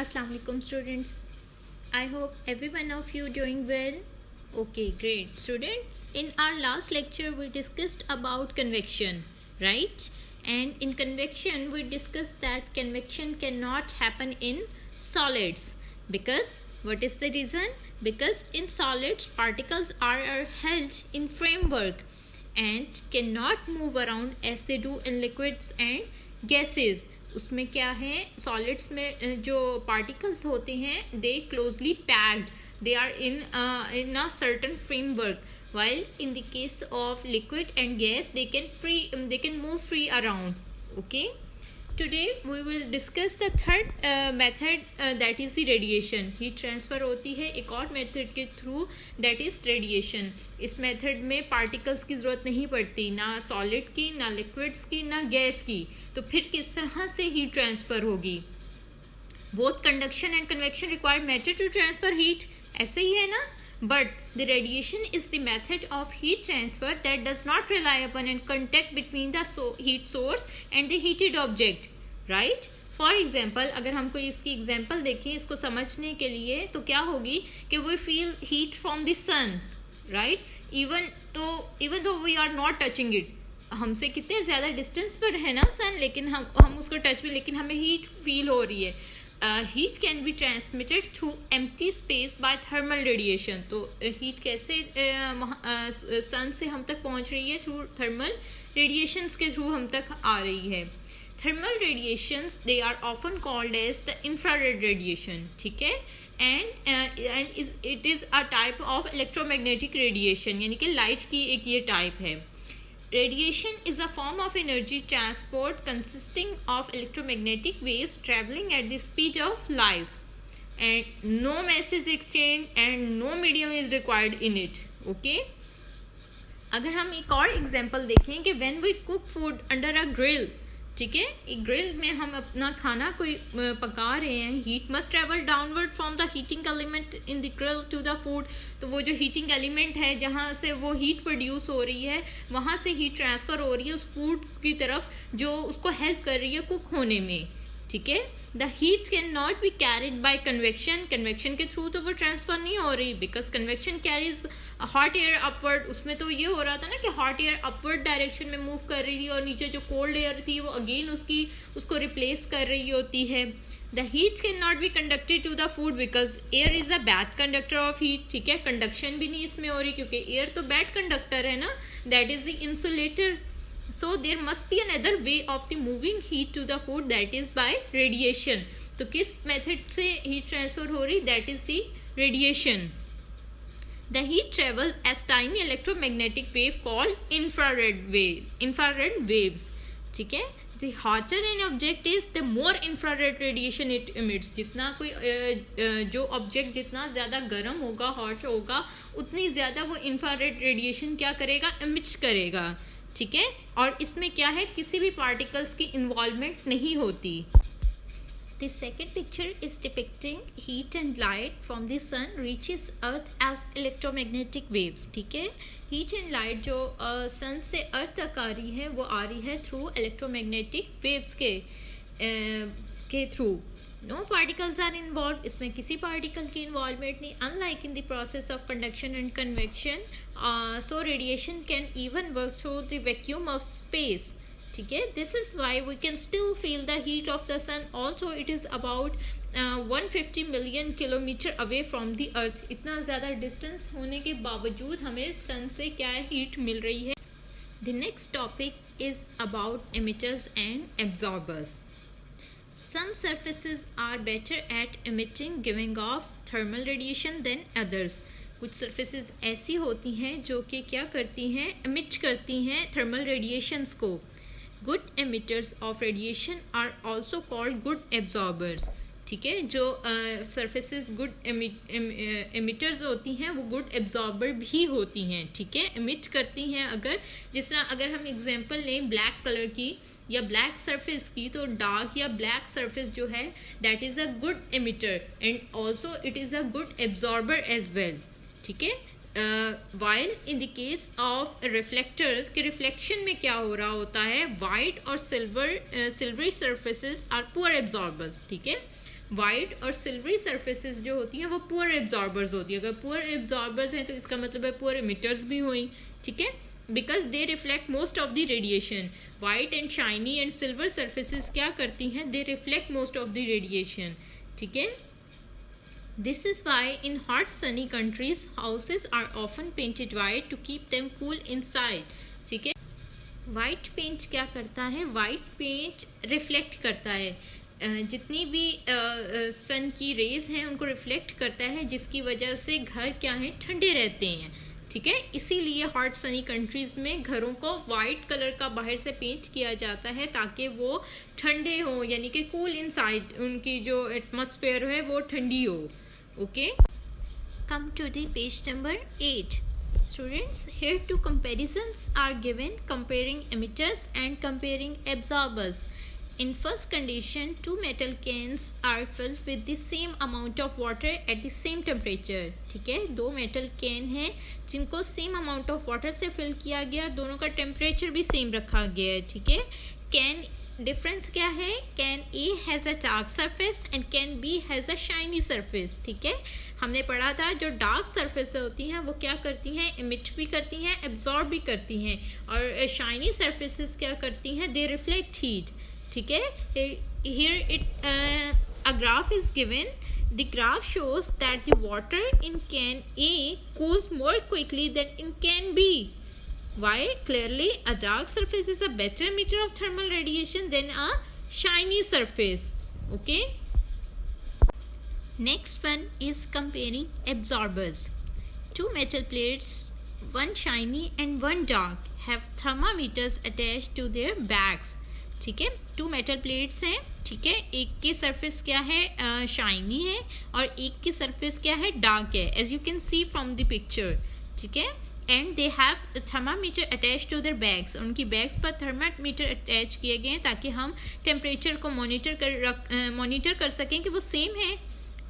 Assalamu alaikum students. I hope every one of you doing well. Okay, great. Students, in our last lecture we discussed about convection, right? And in convection we discussed that convection cannot happen in solids because what is the reason? Because in solids particles are held in framework and cannot move around as they do in liquids and gases. उसमें क्या है, solids में जो particles होते हैं they closely packed, they are in a certain framework, while in the case of liquid and gas they can move free around. Okay, today we will discuss the third method, that is the radiation. Heat transfer होती है एक और method के through, that is radiation. इस method में particles की ज़रूरत नहीं पड़ती, ना सॉलिड की, ना लिक्विड्स की, ना गैस की. तो फिर किस तरह से हीट ट्रांसफ़र होगी? Both conduction and convection required matter to transfer heat, ऐसे ही है ना. But the radiation is the method of heat transfer that does not rely upon any contact between the heat source and the heated object, right? For example, अगर हम कोई इसकी example देखें इसको समझने के लिए, तो क्या होगी कि we feel heat from the sun, right? Even though we are not touching it, हमसे कितने ज़्यादा डिस्टेंस पर है ना सन, लेकिन हम उसको टच में, लेकिन हमें हीट फील हो रही है. Heat can be transmitted through empty space by thermal radiation. तो हीट कैसे सन से हम तक पहुंच रही है? थ्रू थर्मल रेडिएशंस के थ्रू हम तक आ रही है. Thermal radiations they are often called as the infrared radiation, ठीक है. And it is a type of electromagnetic radiation, यानी कि लाइट की एक ये टाइप है. Radiation is a form of energy transport consisting of electromagnetic waves traveling at the speed of light, and no mass is exchanged and no medium is required in it. Okay? अगर हम एक और example देखें कि when we cook food under a grill, ठीक है, एक grill में हम अपना खाना कोई पका रहे हैं, heat must travel downward from the heating element in the grill to the food. तो वो जो हीटिंग एलिमेंट है जहाँ से वो हीट प्रोड्यूस हो रही है, वहाँ से हीट ट्रांसफ़र हो रही है उस फूड की तरफ जो उसको हेल्प कर रही है कुक होने में, ठीक है. The heat can not be carried by convection, convection के थ्रू तो वो ट्रांसफ़र नहीं हो रही, because convection carries hot air upward. उसमें तो ये हो रहा था ना कि हॉट एयर अपवर्ड डायरेक्शन में मूव कर रही थी और नीचे जो कोल्ड एयर थी वो अगेन उसको रिप्लेस कर रही होती है. The heat can not be conducted to the food because air is a bad conductor of heat, ठीक है. कंडक्शन भी नहीं इसमें हो रही क्योंकि एयर तो बैड कंडक्टर है ना, that is the insulator. So there must be another way of the moving heat to the food, that is by radiation. तो किस मेथड से heat transfer हो रही? That is the radiation. The heat travels as tiny electromagnetic wave called infrared waves. ठीक है. The hotter an object is, the more infrared radiation it emits. जितना कोई जो ऑब्जेक्ट जितना ज़्यादा गर्म होगा, हॉट होगा, उतनी ज़्यादा वो इंफ्रारेड रेडिएशन क्या करेगा? एमिट करेगा, ठीक है. और इसमें क्या है, किसी भी पार्टिकल्स की इन्वॉल्वमेंट नहीं होती. The second picture is depicting heat and light from the sun reaches earth as electromagnetic waves, ठीक है. हीट एंड लाइट जो सन से अर्थ तक आ रही है वो आ रही है थ्रू इलेक्ट्रोमैग्नेटिक वेव्स के through. No particles are involve, इसमें किसी पार्टिकल की इन्वॉल्वमेंट नहीं, unlike in the process of conduction and convection. So radiation can even work through the vacuum of space, ठीक है. This is why we can still feel the heat of the sun also it is about 150 million kilometre away from the earth. इतना ज़्यादा distance होने के बावजूद हमें सन से क्या हीट मिल रही है. The next topic is about emitters and absorbers. Some surfaces are better at emitting, giving off thermal radiation than others. कुछ surfaces ऐसी होती हैं जो कि क्या करती हैं? emit करती हैं thermal radiations को. Good emitters of radiation are also called good absorbers. ठीक है. जो surfaces good emitters होती हैं वो good absorber भी होती हैं, ठीक है. emit करती हैं. जिस तरह अगर हम एग्जाम्पल लें ब्लैक कलर की या ब्लैक सरफेस की, तो डार्क या ब्लैक सरफेस जो है that is a good emitter and also it is a good absorber as well, ठीक है. While in the case of reflectors के रिफ्लेक्शन में क्या हो रहा होता है? वाइट और silvery surfaces are poor absorbers, ठीक है. वाइट और सिल्वरी सर्फेसिस जो होती हैं वो पुअर एब्जॉर्बर्स होती है. अगर पुअर एब्जॉर्बर्स हैं तो इसका मतलब है पुअर इमिटर्स भी हुई. ठीक है, because they reflect most of the radiation. White and shiny and silver surfaces क्या करती हैं, दे reflect most of the radiation. ठीक है, this is why in hot sunny countries houses are often painted white to keep them cool inside. ठीक है, white paint क्या करता है, वाइट पेंट रिफ्लेक्ट करता है, जितनी भी सन की रेज हैं उनको रिफ्लेक्ट करता है, जिसकी वजह से घर क्या है, ठंडे रहते हैं. ठीक है, इसीलिए हॉट सनी कंट्रीज में घरों को वाइट कलर का बाहर से पेंट किया जाता है ताकि वो ठंडे हों, यानी कि कूल इनसाइड, उनकी जो एटमॉस्फेयर है वो ठंडी हो. Okay, come to the page number 8. Students, here two comparisons are given comparing emitters and comparing absorbers. In first condition, two metal cans are filled with the same amount of water at the same temperature. ठीक है, दो metal can हैं जिनको same amount of water से fill किया गया, दोनों का टेम्परेचर भी सेम रखा गया है. ठीक है, कैन डिफरेंस क्या है, can A has a dark surface and can be has a shiny surface. ठीक है, हमने पढ़ा था जो डार्क सरफेस होती हैं वो क्या करती हैं, इमिट भी करती हैं, एब्जॉर्ब भी करती हैं, और शाइनी सरफेसेस क्या करती हैं, दे रिफ्लेक्ट हीट. ठीक है, here it a graph is given. The graph shows that the water in can A cools more quickly than in can B. Why? Clearly, a dark surface is a better emitter of thermal radiation than a shiny surface. Okay. Next one is comparing absorbers. Two metal plates, one shiny and one dark, have thermometers attached to their backs. ठीक है, to metal plates हैं. ठीक है, एक की surface क्या है, shiny है, और एक की सरफेस क्या है, डार्क है, as you can see from the picture. ठीक है, and they have thermometer attach to their bags. उनकी बैग्स पर थर्मामीटर अटैच किए गए हैं ताकि हम टेम्परेचर को मॉनिटर कर सकें कि वो सेम है.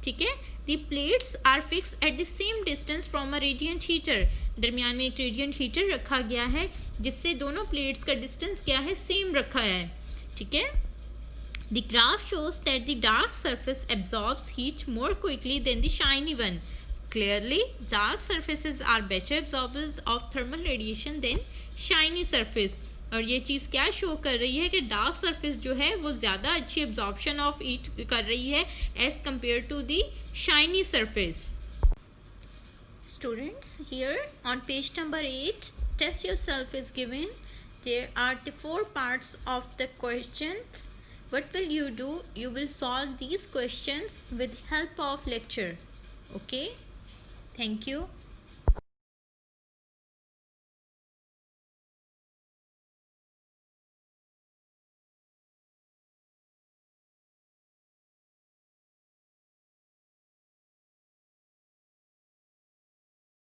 ठीक है, the plates are fix at the same distance from a radiant heater. दरमियान में एक रेडिएंट हीटर रखा गया है जिससे दोनों प्लेट्स का डिस्टेंस क्या है, सेम रखा है. ठीक है, the graph shows that the dark surface absorbs heat more quickly than the shiny one. Clearly, dark surfaces are better absorbers of thermal radiation than shiny surface. और ये चीज़ क्या शो कर रही है कि डार्क सरफेस जो है वो ज़्यादा अच्छी एब्जॉर्प्शन ऑफ हीट कर रही है as compare to the shiny surface. Students, here on page number 8, test yourself is given. There are the 4 parts of the questions. What will you do? You will solve these questions with help of lecture. Okay? Thank you.